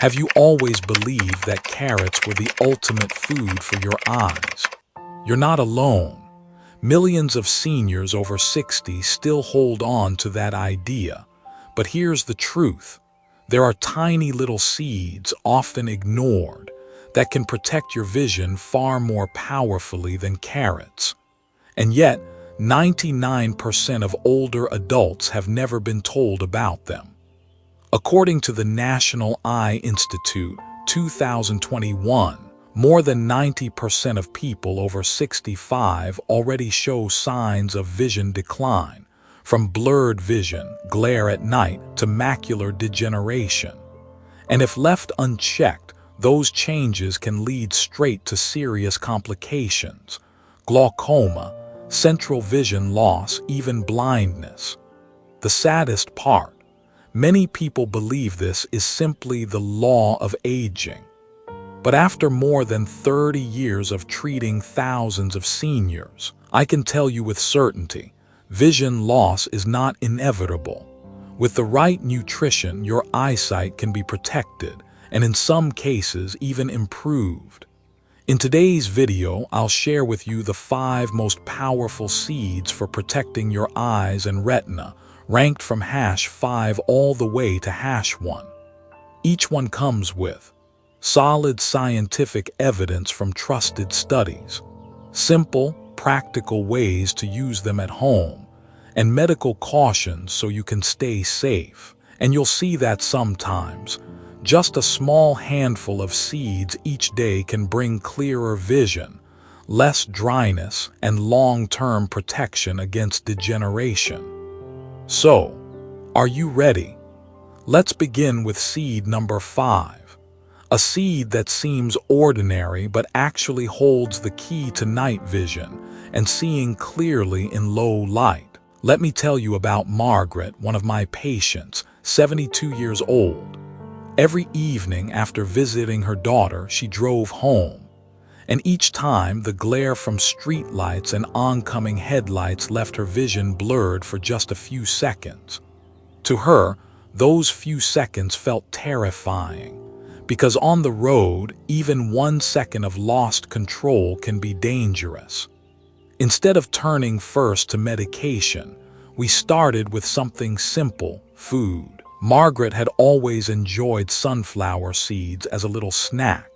Have you always believed that carrots were the ultimate food for your eyes? You're not alone. Millions of seniors over 60 still hold on to that idea. But here's the truth. There are tiny little seeds, often ignored, that can protect your vision far more powerfully than carrots. And yet, 99% of older adults have never been told about them. According to the National Eye Institute, 2021, more than 90% of people over 65 already show signs of vision decline, from blurred vision, glare at night, to macular degeneration. And if left unchecked, those changes can lead straight to serious complications: glaucoma, central vision loss, even blindness. The saddest part: many people believe this is simply the law of aging. But after more than 30 years of treating thousands of seniors, I can tell you with certainty, vision loss is not inevitable. With the right nutrition, your eyesight can be protected, and in some cases even improved. In today's video, I'll share with you the 5 most powerful seeds for protecting your eyes and retina, ranked from #5 all the way to #1. Each one comes with solid scientific evidence from trusted studies, simple, practical ways to use them at home, and medical cautions so you can stay safe. And you'll see that sometimes just a small handful of seeds each day can bring clearer vision, less dryness, and long-term protection against degeneration. So, are you ready? Let's begin with seed number 5. A seed that seems ordinary but actually holds the key to night vision and seeing clearly in low light. Let me tell you about Margaret, one of my patients, 72 years old. Every evening after visiting her daughter, she drove home. And each time, the glare from streetlights and oncoming headlights left her vision blurred for just a few seconds. To her, those few seconds felt terrifying, because on the road, even 1 second of lost control can be dangerous. Instead of turning first to medication, we started with something simple: food. Margaret had always enjoyed sunflower seeds as a little snack.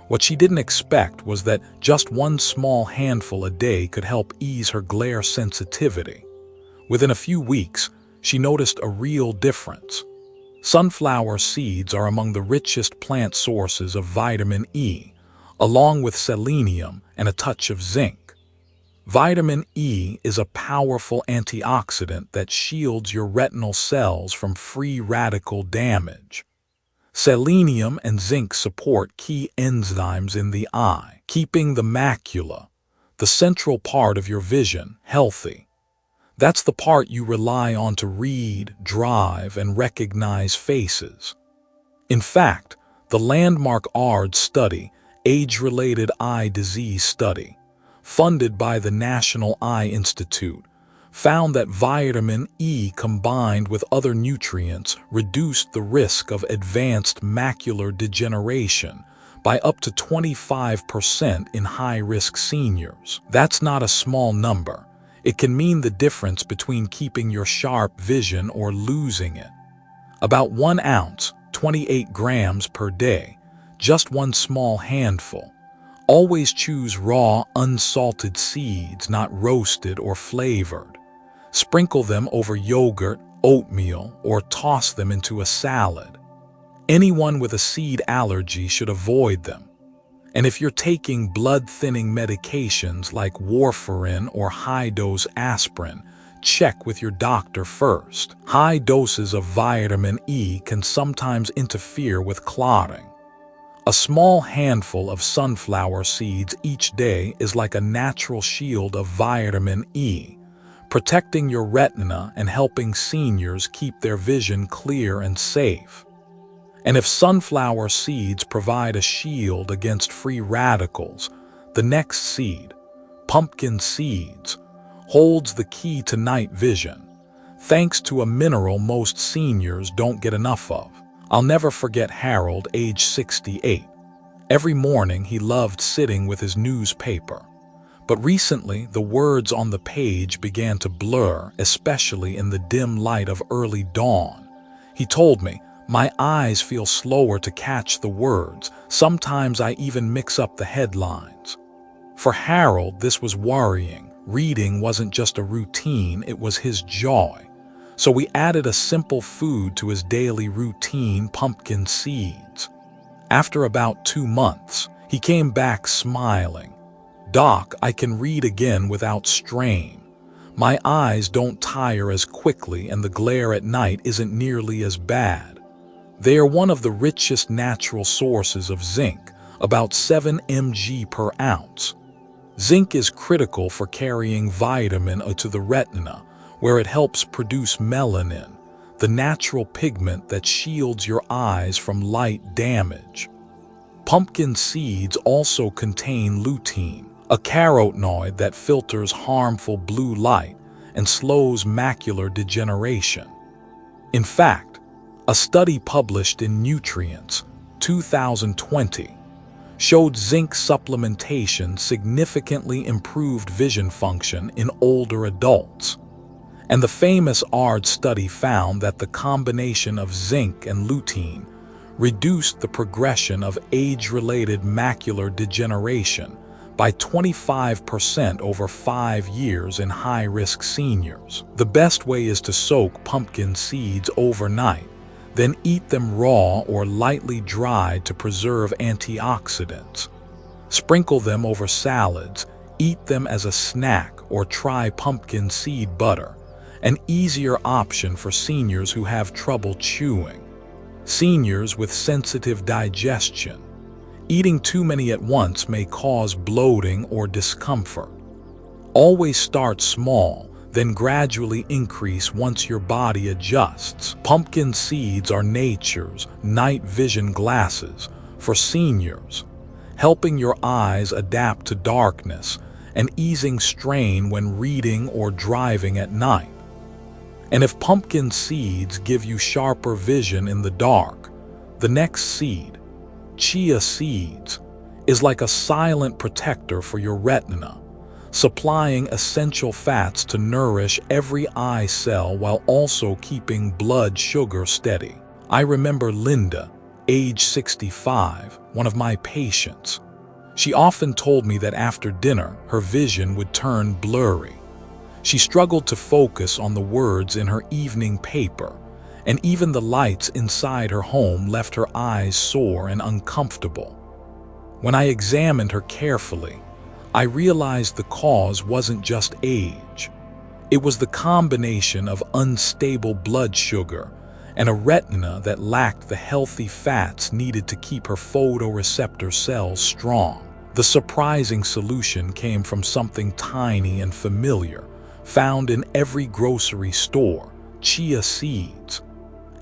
What she didn't expect was that just 1 small handful a day could help ease her glare sensitivity. Within a few weeks, she noticed a real difference. Sunflower seeds are among the richest plant sources of vitamin E, along with selenium and a touch of zinc. Vitamin E is a powerful antioxidant that shields your retinal cells from free radical damage. Selenium and zinc support key enzymes in the eye, keeping the macula, the central part of your vision, healthy. That's the part you rely on to read, drive, and recognize faces. In fact, the landmark ARD study, Age-Related Eye Disease Study, funded by the National Eye Institute, found that vitamin E combined with other nutrients reduced the risk of advanced macular degeneration by up to 25% in high-risk seniors. That's not a small number. It can mean the difference between keeping your sharp vision or losing it. About 1 ounce, 28 grams per day, just 1 small handful. Always choose raw, unsalted seeds, not roasted or flavored. Sprinkle them over yogurt, oatmeal, or toss them into a salad. Anyone with a seed allergy should avoid them. And if you're taking blood-thinning medications like warfarin or high-dose aspirin, check with your doctor first. High doses of vitamin E can sometimes interfere with clotting. A small handful of sunflower seeds each day is like a natural shield of vitamin E, protecting your retina and helping seniors keep their vision clear and safe. And if sunflower seeds provide a shield against free radicals, the next seed, pumpkin seeds, holds the key to night vision, thanks to a mineral most seniors don't get enough of: I'll never forget Harold, age 68. Every morning he loved sitting with his newspaper. But recently, the words on the page began to blur, especially in the dim light of early dawn. He told me, "My eyes feel slower to catch the words. Sometimes I even mix up the headlines." For Harold, this was worrying. Reading wasn't just a routine, it was his joy. So we added a simple food to his daily routine: pumpkin seeds. After about 2 months, he came back smiling. "Doc, I can read again without strain. My eyes don't tire as quickly and the glare at night isn't nearly as bad." They are one of the richest natural sources of zinc, about 7 mg per ounce. Zinc is critical for carrying vitamin A to the retina, where it helps produce melanin, the natural pigment that shields your eyes from light damage. Pumpkin seeds also contain lutein, a carotenoid that filters harmful blue light and slows macular degeneration. In fact, a study published in Nutrients, 2020, showed zinc supplementation significantly improved vision function in older adults. And the famous ARD study found that the combination of zinc and lutein reduced the progression of age-related macular degeneration by 25% over 5 years in high-risk seniors. The best way is to soak pumpkin seeds overnight, then eat them raw or lightly dried to preserve antioxidants. Sprinkle them over salads, eat them as a snack, or try pumpkin seed butter, an easier option for seniors who have trouble chewing. Seniors with sensitive digestion. Eating too many at once may cause bloating or discomfort. Always start small, then gradually increase once your body adjusts. Pumpkin seeds are nature's night vision glasses for seniors, helping your eyes adapt to darkness and easing strain when reading or driving at night. And if pumpkin seeds give you sharper vision in the dark, the next seed, Chia Seeds, is like a silent protector for your retina, supplying essential fats to nourish every eye cell while also keeping blood sugar steady. I remember Linda, age 65, one of my patients. She often told me that after dinner, her vision would turn blurry. She struggled to focus on the words in her evening paper, and even the lights inside her home left her eyes sore and uncomfortable. When I examined her carefully, I realized the cause wasn't just age. It was the combination of unstable blood sugar and a retina that lacked the healthy fats needed to keep her photoreceptor cells strong. The surprising solution came from something tiny and familiar, found in every grocery store: Chia Seeds.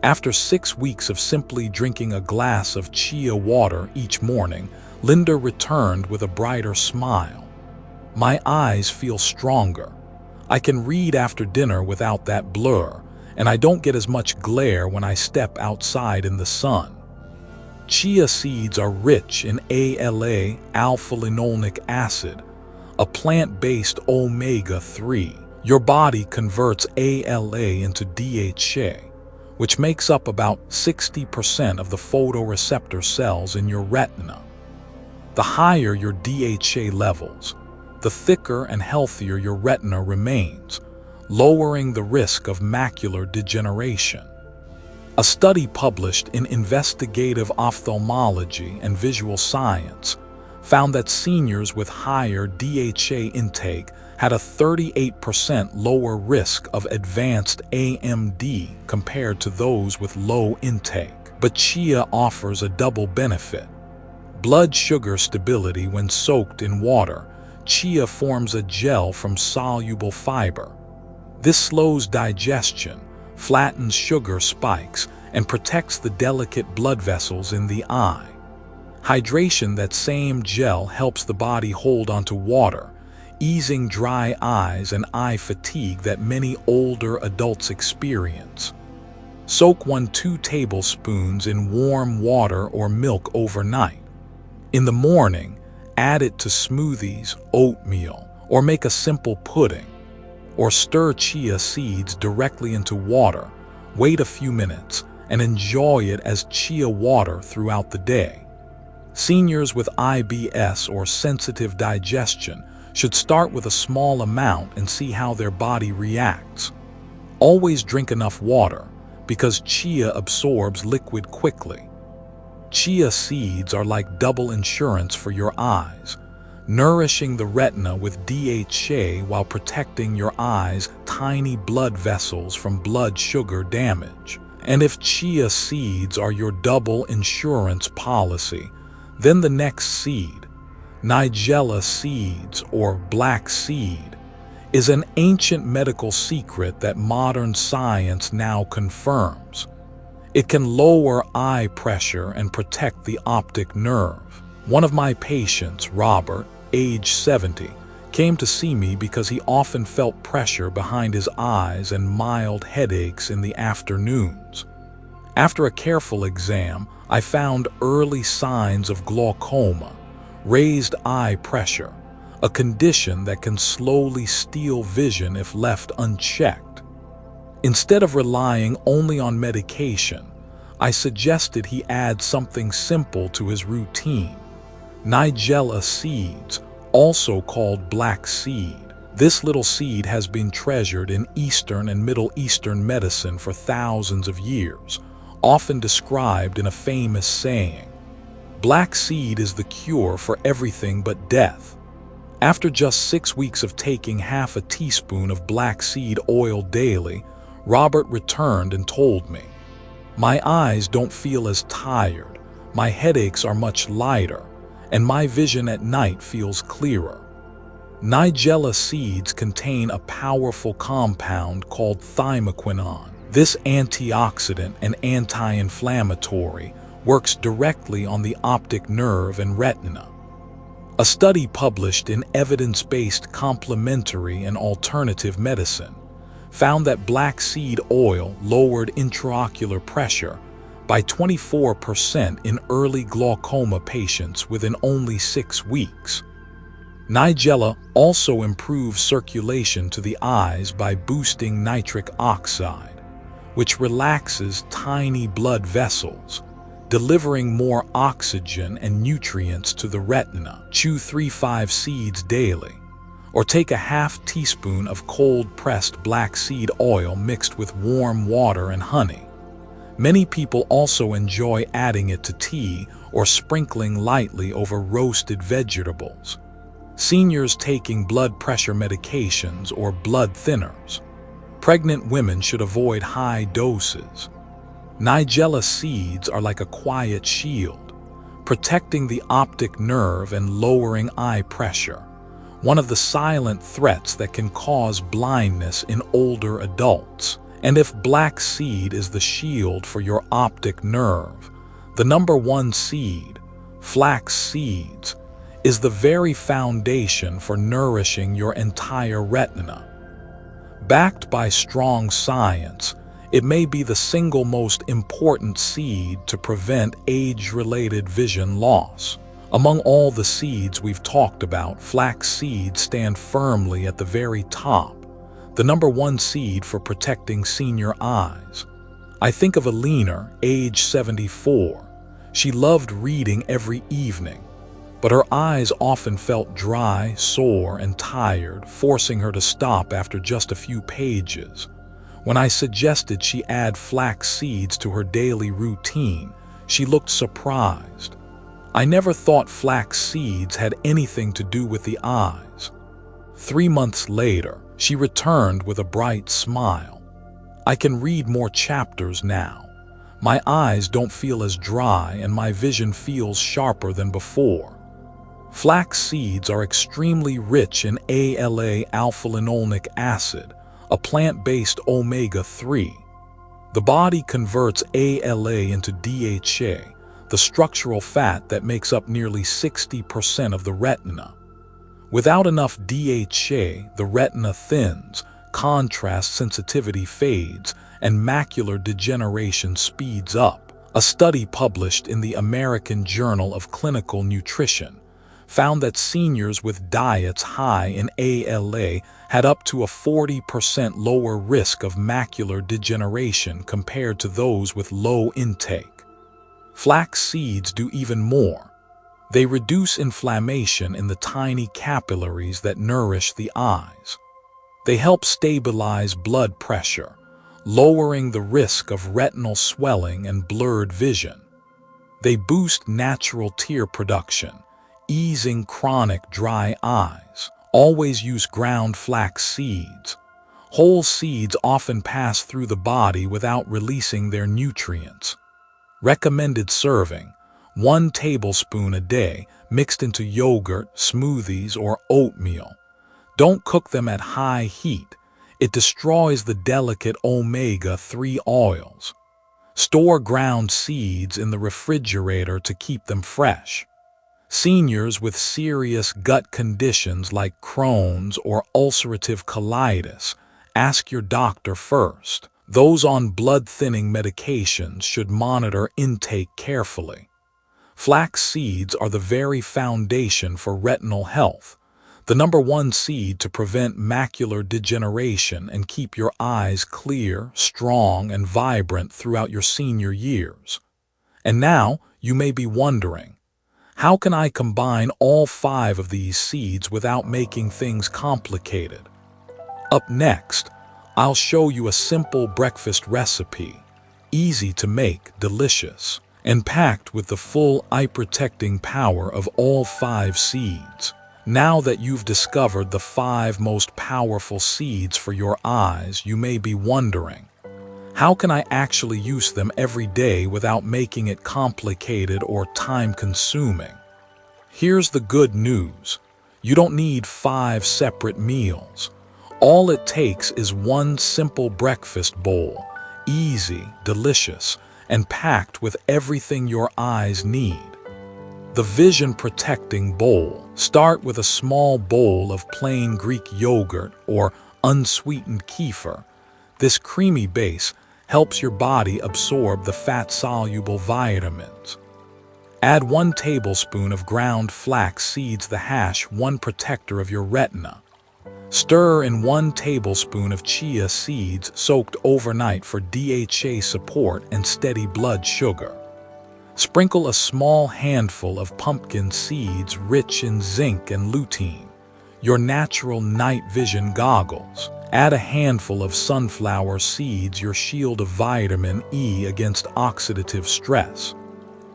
After 6 weeks of simply drinking a glass of chia water each morning, Linda returned with a brighter smile. "My eyes feel stronger. I can read after dinner without that blur, and I don't get as much glare when I step outside in the sun." Chia seeds are rich in ALA, alpha-linolenic acid, a plant-based omega-3. Your body converts ALA into DHA, which makes up about 60% of the photoreceptor cells in your retina. The higher your DHA levels, the thicker and healthier your retina remains, lowering the risk of macular degeneration. A study published in Investigative Ophthalmology and Visual Science found that seniors with higher DHA intake had a 38% lower risk of advanced AMD compared to those with low intake. But chia offers a double benefit: blood sugar stability. When soaked in water, chia forms a gel from soluble fiber. This slows digestion, flattens sugar spikes, and protects the delicate blood vessels in the eye. Hydration. That same gel helps the body hold onto water, easing dry eyes and eye fatigue that many older adults experience. Soak 1-2 tablespoons in warm water or milk overnight. In the morning, add it to smoothies, oatmeal, or make a simple pudding. Or stir chia seeds directly into water, wait a few minutes, and enjoy it as chia water throughout the day. Seniors with IBS or sensitive digestion should start with a small amount and see how their body reacts. Always drink enough water, because chia absorbs liquid quickly. Chia seeds are like double insurance for your eyes, nourishing the retina with DHA while protecting your eyes' tiny blood vessels from blood sugar damage. And if chia seeds are your double insurance policy, then the next seed, Nigella Seeds or black seed, is an ancient medical secret that modern science now confirms. It can lower eye pressure and protect the optic nerve. One of my patients, Robert, age 70, came to see me because he often felt pressure behind his eyes and mild headaches in the afternoons. After a careful exam, I found early signs of glaucoma, raised eye pressure, a condition that can slowly steal vision if left unchecked. Instead of relying only on medication, I suggested he add something simple to his routine: Nigella Seeds, also called black seed. This little seed has been treasured in Eastern and Middle Eastern medicine for thousands of years, often described in a famous saying, "Black seed is the cure for everything but death." After just 6 weeks of taking half a teaspoon of black seed oil daily, Robert returned and told me, "My eyes don't feel as tired, my headaches are much lighter, and my vision at night feels clearer." Nigella seeds contain a powerful compound called thymoquinone. This antioxidant and anti-inflammatory works directly on the optic nerve and retina. A study published in Evidence-Based Complementary and Alternative Medicine found that black seed oil lowered intraocular pressure by 24% in early glaucoma patients within only 6 weeks. Nigella also improves circulation to the eyes by boosting nitric oxide, which relaxes tiny blood vessels, delivering more oxygen and nutrients to the retina. Chew 3-5 seeds daily, or take a half teaspoon of cold-pressed black seed oil mixed with warm water and honey. Many people also enjoy adding it to tea or sprinkling lightly over roasted vegetables. Seniors taking blood pressure medications or blood thinners. Pregnant women should avoid high doses. Nigella seeds are like a quiet shield, protecting the optic nerve and lowering eye pressure, one of the silent threats that can cause blindness in older adults. And if black seed is the shield for your optic nerve, the number 1 seed, Flax Seeds, is the very foundation for nourishing your entire retina. Backed by strong science, it may be the single most important seed to prevent age-related vision loss. Among all the seeds we've talked about, flax seeds stand firmly at the very top, the number 1 seed for protecting senior eyes. I think of Alina, age 74. She loved reading every evening, but her eyes often felt dry, sore, and tired, forcing her to stop after just a few pages. When I suggested she add flax seeds to her daily routine, she looked surprised. I never thought flax seeds had anything to do with the eyes. 3 months later, she returned with a bright smile. "I can read more chapters now. My eyes don't feel as dry and my vision feels sharper than before." Flax seeds are extremely rich in ALA alpha-linolenic acid, a plant-based omega-3. The body converts ALA into DHA, the structural fat that makes up nearly 60% of the retina. Without enough DHA, the retina thins, contrast sensitivity fades and macular degeneration speeds up. A study published in the American Journal of Clinical Nutrition found that seniors with diets high in ALA had up to a 40% lower risk of macular degeneration compared to those with low intake. Flax seeds do even more. They reduce inflammation in the tiny capillaries that nourish the eyes. They help stabilize blood pressure, lowering the risk of retinal swelling and blurred vision. They boost natural tear production, easing chronic dry eyes. Always use ground flax seeds. Whole seeds often pass through the body without releasing their nutrients. Recommended serving: 1 tablespoon a day, mixed into yogurt, smoothies, or oatmeal. Don't cook them at high heat. It destroys the delicate omega-3 oils. Store ground seeds in the refrigerator to keep them fresh. Seniors with serious gut conditions like Crohn's or ulcerative colitis, ask your doctor first. Those on blood-thinning medications should monitor intake carefully. Flax seeds are the very foundation for retinal health, the #1 seed to prevent macular degeneration and keep your eyes clear, strong, and vibrant throughout your senior years. And now, you may be wondering, how can I combine all 5 of these seeds without making things complicated? Up next, I'll show you a simple breakfast recipe, easy to make, delicious, and packed with the full eye-protecting power of all 5 seeds. Now that you've discovered the 5 most powerful seeds for your eyes, you may be wondering, how can I actually use them every day without making it complicated or time-consuming? Here's the good news. You don't need 5 separate meals. All it takes is 1 simple breakfast bowl, easy, delicious, and packed with everything your eyes need. The vision-protecting bowl. Start with a small bowl of plain Greek yogurt or unsweetened kefir. This creamy base helps your body absorb the fat-soluble vitamins. Add 1 tablespoon of ground flax seeds, the #1 protector of your retina. Stir in 1 tablespoon of chia seeds soaked overnight for DHA support and steady blood sugar. Sprinkle a small handful of pumpkin seeds rich in zinc and lutein, your natural night vision goggles. Add a handful of sunflower seeds, your shield of vitamin E against oxidative stress.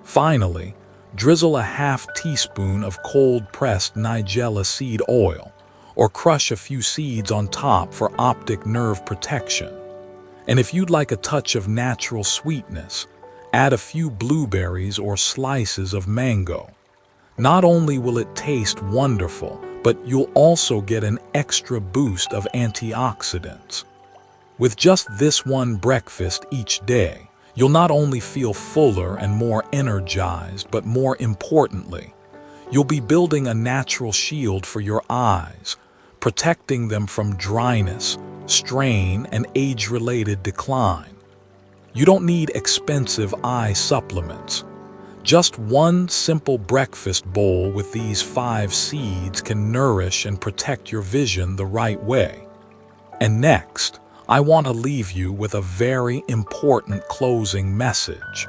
Finally, drizzle a ½ teaspoon of cold-pressed Nigella seed oil, or crush a few seeds on top for optic nerve protection. And if you'd like a touch of natural sweetness, add a few blueberries or slices of mango. Not only will it taste wonderful, but you'll also get an extra boost of antioxidants. With just this 1 breakfast each day, you'll not only feel fuller and more energized, but more importantly, you'll be building a natural shield for your eyes, protecting them from dryness, strain, and age-related decline. You don't need expensive eye supplements. Just 1 simple breakfast bowl with these 5 seeds can nourish and protect your vision the right way. And next, I want to leave you with a very important closing message,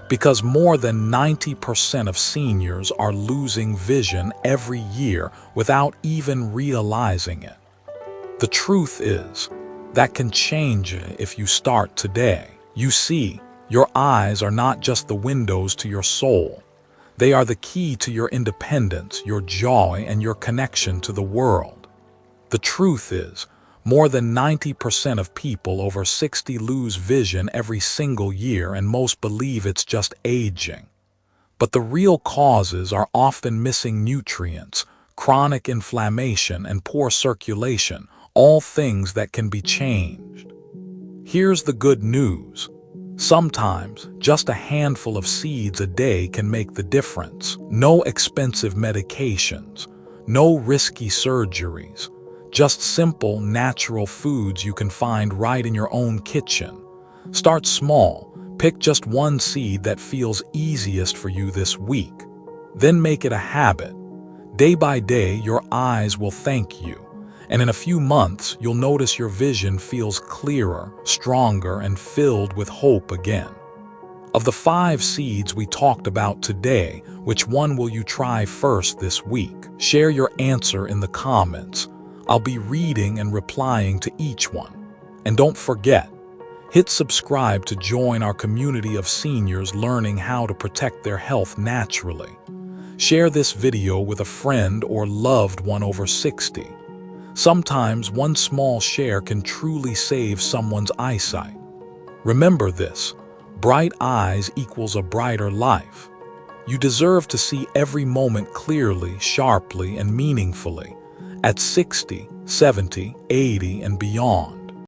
because more than 90% of seniors are losing vision every year without even realizing it. The truth is, that can change if you start today. You see, your eyes are not just the windows to your soul. They are the key to your independence, your joy, and your connection to the world. The truth is, more than 90% of people over 60 lose vision every single year, and most believe it's just aging. But the real causes are often missing nutrients, chronic inflammation, and poor circulation, all things that can be changed. Here's the good news. Sometimes, just a handful of seeds a day can make the difference. No expensive medications, no risky surgeries, Just simple, natural foods you can find right in your own kitchen. Start small. Pick just one seed that feels easiest for you this week. Then make it a habit. Day by day, your eyes will thank you. And in a few months, you'll notice your vision feels clearer, stronger, and filled with hope again. Of the 5 seeds we talked about today, which one will you try first this week? Share your answer in the comments. I'll be reading and replying to each one. And don't forget, hit subscribe to join our community of seniors learning how to protect their health naturally. Share this video with a friend or loved one over 60. Sometimes one small share can truly save someone's eyesight. Remember this, bright eyes equals a brighter life. You deserve to see every moment clearly, sharply, and meaningfully at 60, 70, 80, and beyond.